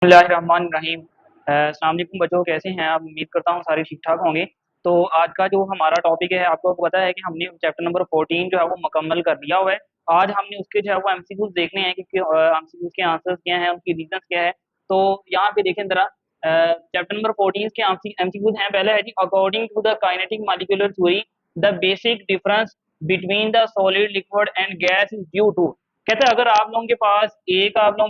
बिस्मिल्लाहिर्रहमानिर्रहीम। अस्सलाम वालेकुम बच्चों, कैसे हैं आप? उम्मीद करता हूँ सारे ठीक ठाक होंगे। तो आज का जो हमारा टॉपिक है, आपको पता है कि हमने चैप्टर नंबर 14 जो है वो मुकम्मल कर लिया हुआ है। आज हमने उसके जो है वो एमसीक्यूज देखने हैं कि एमसीक्यूज के आंसर्स क्या हैं, उनकी रीजंस क्या है। तो यहाँ पे देखें जरा, चैप्टर नंबर 14 के एमसीक्यूज हैं। पहले है जी, according to the kinetic molecular theory the basic difference between the solid liquid and gas is due to. कहते हैं अगर आप लोगों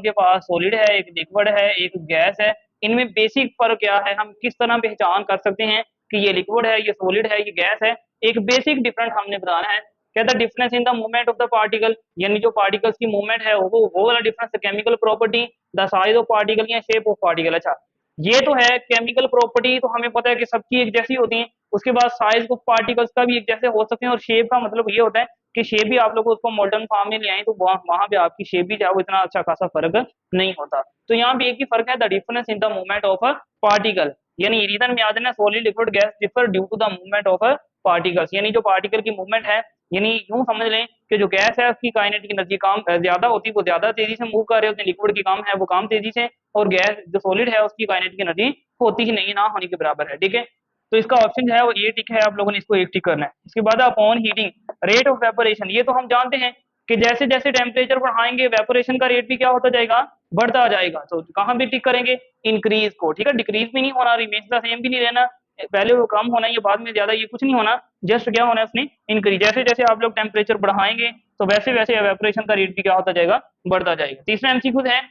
के पास सॉलिड है, एक लिक्विड है, एक गैस है, इनमें बेसिक फर्क क्या है, हम किस तरह पहचान कर सकते हैं कि ये लिक्विड है, ये सॉलिड है, ये गैस है। एक बेसिक डिफरेंस हमने बताना है। कहता है difference in the movement of the particle, यानी जो पार्टिकल्स की मूवमेंट है वो वाला difference. Chemical property, the size of particle या शेप ऑफ पार्टिकल। अच्छा, ये तो है केमिकल प्रॉपर्टी, तो हमें पता है कि सबकी एक जैसी होती है। उसके बाद साइज ऑफ पार्टिकल्स का भी एक जैसे हो सकते हैं, और शेप का मतलब ये होता है कि शेप भी आप लोग उसको मॉडर्न फॉर्म में ले आए तो वहां पे आपकी शेप भी चाहे वो इतना अच्छा खासा फर्क नहीं होता। तो यहाँ पे एक ही फर्क है, the difference in the movement of a particle. यानी रीजन में याद है ना, solid liquid gas differ due to the movement of a particles. यानी जो पार्टिकल की मूवमेंट है, यानी यूं समझ लें कि जो गैस है उसकी काइनेटिक एनर्जी काम ज्यादा होती है, वो ज्यादा तेजी से मूव कर रहे होते हैं। लिक्विड की काम है वो काम तेजी से, और गैस जो सॉलिड है उसकी काइनेटिक एनर्जी होती ही नहीं, ना होने के बराबर है। ठीक है, तो इसका ऑप्शन जो है वो ये टिक है, आप लोगों ने इसको एक टिक करना है। इसके बाद upon heating rate of evaporation, ये तो हम जानते हैं कि जैसे जैसे टेम्परेचर बढ़ाएंगे वेपोरेशन का रेट भी क्या होता जाएगा, बढ़ता जाएगा। तो कहाँ भी टिक करेंगे, इंक्रीज को। ठीक है, डिक्रीज भी नहीं होना, रिमेन्स द सेम भी नहीं रहना, पहले वो कम होना या बाद में ज्यादा, ये कुछ नहीं होना। जस्ट क्या होना है उसने, इंक्रीज। जैसे जैसे आप लोग टेम्परेचर बढ़ाएंगे तो वैसे वैसे एवेपोरेशन का रेट भी क्या होता जाएगा, बढ़ता जाएगा। तीसरा एमसीक्यू है,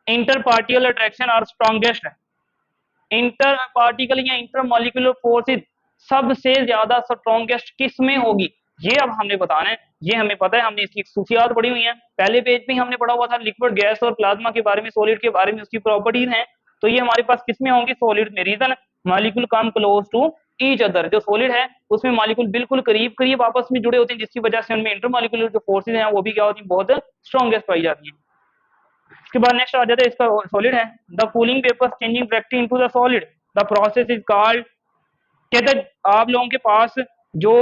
interparticle attraction are strongest. Interparticle या इंटर मॉलिक्यूलर फोर्सेज सबसे ज्यादा स्ट्रॉन्गेस्ट किस में होगी, ये अब हमने बताना है। ये हमें पता है, हमने इसकी खूसियात पढ़ी हुई है, पहले पेज पे ही हमने पढ़ा हुआ था लिक्विड गैस और प्लाज्मा के बारे में, सॉलिड के बारे में, उसकी प्रॉपर्टीज हैं। तो ये हमारे पास किस में होंगी, सॉलिड में। Reason, molecule come close to each other. जो सॉलिड है उसमें मॉलिक्यूल बिल्कुल करीब करीब आपस में जुड़े होते हैं, जिसकी वजह से उनमें इंटर मॉलिक्यूलर जो फोर्सेज हैं वो भी क्या होती है, बहुत स्ट्रॉन्गेस्ट पाई जाती है। इसके बाद नेक्स्ट आ जाता है, इसका सॉलिड है, the cooling vapour changing directly into the solid, the process is called. कहते हैं आप लोगों के पास जो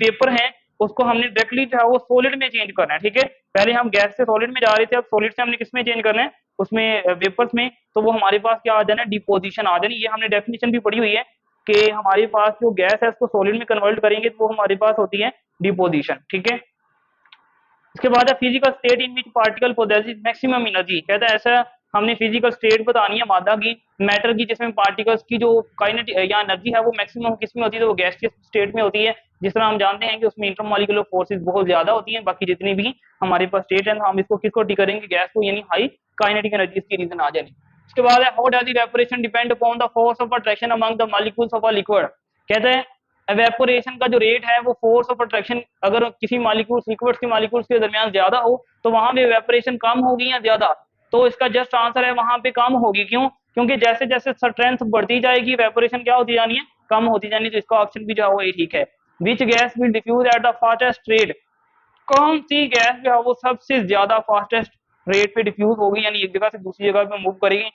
वेपर है उसको हमने डायरेक्टली जो है वो सॉलिड में चेंज करना है। ठीक है, पहले हम गैस से सॉलिड में जा रहे थे, अब सॉलिड से हमने किस में चेंज करना है, उसमें वेपर्स में। तो वो हमारे पास क्या आ जाना है, डिपोजिशन आ जानी। ये हमने डेफिनेशन भी पढ़ी हुई है कि हमारे पास जो गैस है उसको सॉलिड में कन्वर्ट करेंगे तो वो हमारे पास होती है डिपोजिशन। ठीक है, इसके बाद है physical state in which particle possesses maximum energy. कहता है ऐसा हमने फिजिकल स्टेट बतानी है मादा की, मैटर की, जिसमें पार्टिकल्स की जो काइनेटिक या एनर्जी है वो मैक्सिमम किस में होती है, तो वो गैसियस स्टेट में होती है। जिस तरह हम जानते हैं कि उसमें इंटरमॉलिक्यूलर फोर्सेस बहुत ज्यादा होती हैं, बाकी जितनी भी हमारे पास स्टेट है हम इसको किसको टी करेंगे, गैस को, यानी हाई काइनेटिक एनर्जी की रीजन आ जाएगी। उसके बाद है how does evaporation depend upon the force of attraction among the molecules of a liquid. कहते हैं एवेपोरेशन का जो रेट है वो फोर्स ऑफ अट्रैक्शन, अगर किसी मॉलिक्यूल्स लिक्विड्स के मॉलिक्यूल्स के दरमियान ज्यादा हो तो वहां पे एवेपोरेशन कम होगी या ज्यादा, तो इसका जस्ट आंसर है वहां पे कम होगी। क्यों? क्योंकि जैसे जैसे स्ट्रेंथ बढ़ती जाएगी एवेपोरेशन क्या होती जानी है, कम होती जानी। तो इसका ऑप्शन भी जो है वो ये ठीक है। Which gas will diffuse at the fastest rate, कौन सी गैस जो है वो सबसे ज्यादा फास्टेस्ट रेट पे डिफ्यूज होगी, यानी एक जगह से दूसरी जगह पे मूव करेगी।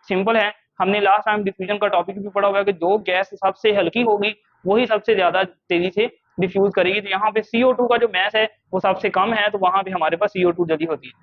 सिंपल है, हमने लास्ट टाइम डिफ्यूजन का टॉपिक भी पढ़ा हुआ है कि जो गैस सबसे हल्की होगी वही सबसे ज्यादा तेजी से डिफ्यूज करेगी। तो यहाँ पे CO2 का जो मैस है वो सबसे कम है, तो वहां पे हमारे पास CO2 जल्दी होती है।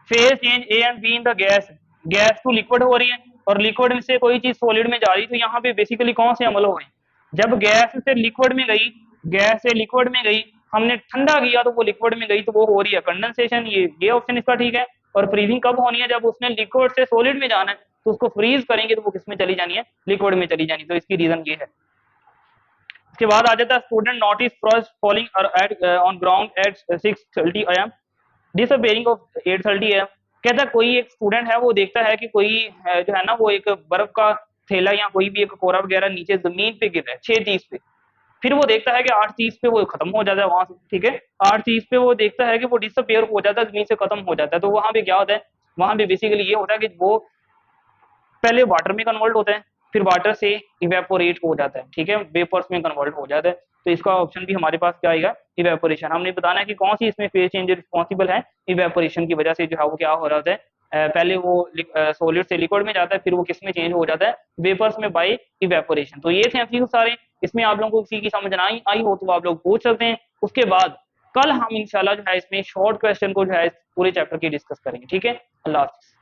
Phase change A and B in the gas, gas to liquid हो रही है और लिक्विड में से कोई चीज सॉलिड में जा रही है, तो यहाँ पे बेसिकली कौन से अमल हो गए, जब गैस से लिक्विड में गई, गैस से लिक्विड में गई, हमने ठंडा किया तो वो लिक्विड में गई, तो वो हो रही है कंडेंसेशन। ये ऑप्शन इसका ठीक है। और फ्रीजिंग कब होनी है, जब उसने लिक्विड से सॉलिड में जाना है, तो उसको फ्रीज करेंगे तो वो किस में चली जानी है, लिक्विड में चली जानी। तो इसकी रीजन ये है। इसके बाद आ जाता है student notice first falling on ground eight 6:30 AM, disappearing of 8:30 AM। कहता है कोई एक स्टूडेंट है वो देखता है कि कोई जो है ना वो एक बर्फ का थैला या कोई भी एक कोरा वगैरह नीचे जमीन पे गिर रहा है 6:30 पे। फिर वो देखता है कि 8:30 पे वो खत्म हो जाता है वहां से। ठीक है, 8:30 पे वो देखता है कि वो डिसअपियर हो जाता है, जमीन से खत्म हो जाता है। तो वहां पे क्या होता है, वहां पे बेसिकली ये होता है कि वो पहले वाटर में कन्वर्ट होता है, फिर वाटर से इवेपोरेट हो जाता है। ठीक है, वेपर्स में कन्वर्ट हो जाता है। तो इसका ऑप्शन भी हमारे पास क्या आएगा, इवेपोरेशन। हमने बताना है कि कौन सी इसमें फेज चेंज रिस्पॉन्सिबल है इवेपोरेशन की वजह से जो है वो क्या हो रहा है, पहले वो सॉलिड से लिक्विड में जाता है, फिर वो किस में चेंज हो जाता है, वेपर्स में बाय इवेपोरेशन। तो ये थे एमसीक्यू सारे। इसमें आप लोगों को किसी की समझ ना आई हो तो आप लोग पूछ सकते हैं। उसके बाद कल हम इंशाल्लाह जो है इसमें शॉर्ट क्वेश्चन को जो है पूरे चैप्टर की डिस्कस करेंगे। ठीक है, अल्लाह हाफिज़।